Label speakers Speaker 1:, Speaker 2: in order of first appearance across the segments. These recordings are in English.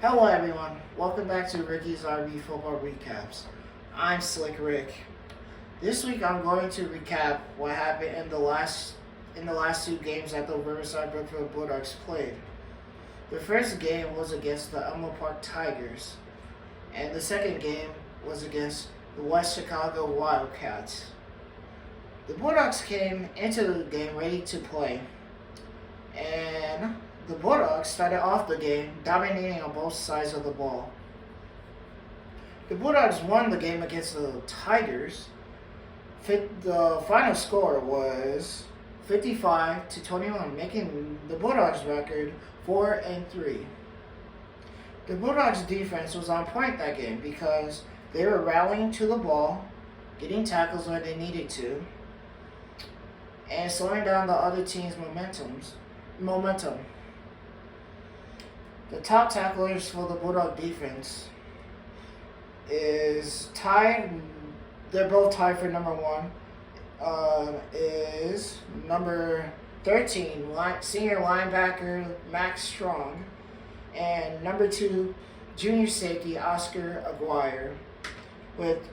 Speaker 1: Hello everyone, welcome back to Ricky's RB Football Recaps. I'm Slick Rick. This week I'm going to recap what happened in the last two games that the Riverside Brookfield Bulldogs played. The first game was against the Elmwood Tigers, and the second game was against the West Chicago Wildcats. The Bulldogs came into the game ready to play, and the Bulldogs started off the game dominating on both sides of the ball. The Bulldogs won the game against the Tigers. The final score was 55-21, making the Bulldogs record 4-3. The Bulldogs defense was on point that game because they were rallying to the ball, getting tackles when they needed to, and slowing down the other team's momentum. The top tacklers for the Bulldog defense is tied. They're both tied for number one. Is number 13, senior linebacker Max Strong, and number 2, junior safety Oscar Aguirre, with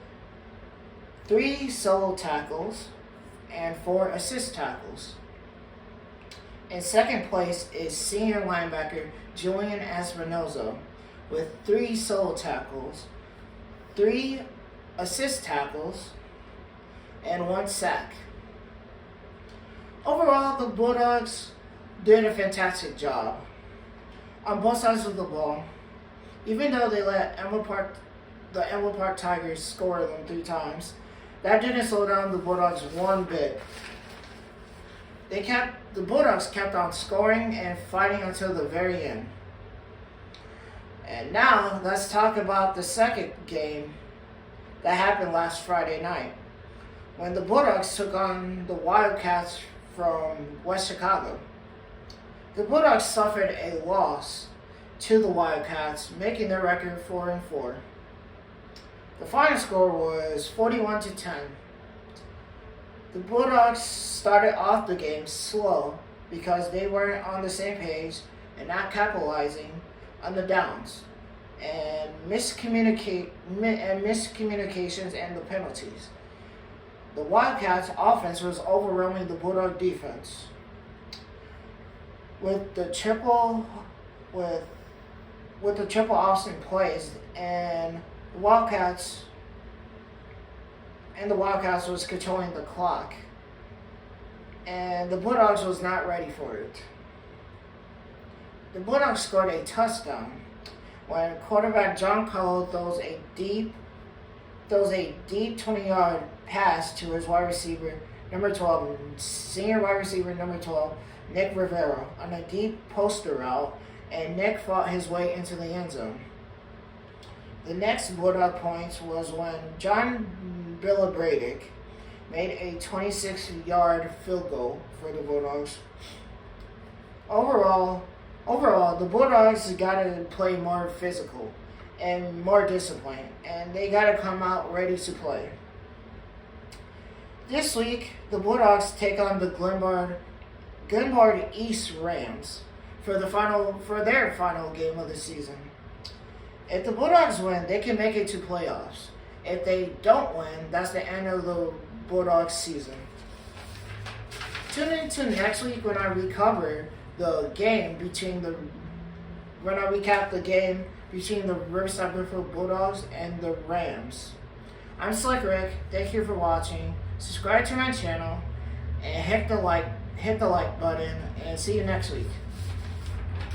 Speaker 1: 3 solo tackles and 4 assist tackles. In second place is senior linebacker Julian Espinoza with 3 solo tackles, 3 assist tackles, and 1 sack. Overall, the Bulldogs did a fantastic job on both sides of the ball. Even though they let the Elmwood Park Tigers score them 3 times, that didn't slow down the Bulldogs one bit. The Bulldogs kept on scoring and fighting until the very end. And now, let's talk about the second game that happened last Friday night, when the Bulldogs took on the Wildcats from West Chicago. The Bulldogs suffered a loss to the Wildcats, making their record 4-4. The final score was 41-10. The Bulldogs started off the game slow because they weren't on the same page and not capitalizing on the downs and miscommunications and the penalties. The Wildcats offense was overwhelming the Bulldog defense with the triple Austin plays, and the Wildcats was controlling the clock, and the Bulldogs was not ready for it. The Bulldogs scored a touchdown when quarterback John Cole throws a deep 20-yard pass to his wide receiver number 12, senior wide receiver number 12, Nick Rivera, on a deep poster route, and Nick fought his way into the end zone. The next Bulldog points was when John Bradick made a 26-yard field goal for the Bulldogs. Overall, the Bulldogs got to play more physical and more disciplined, and they got to come out ready to play. This week, the Bulldogs take on the Glenbard East Rams for their final game of the season. If the Bulldogs win, they can make it to playoffs. If they don't win, that's the end of the Bulldogs season. Tune in to next week when I recap the game between the Riverside Brookfield Bulldogs and the Rams. I'm Slick Rick. Thank you for watching. Subscribe to my channel and hit the like button, and see you next week.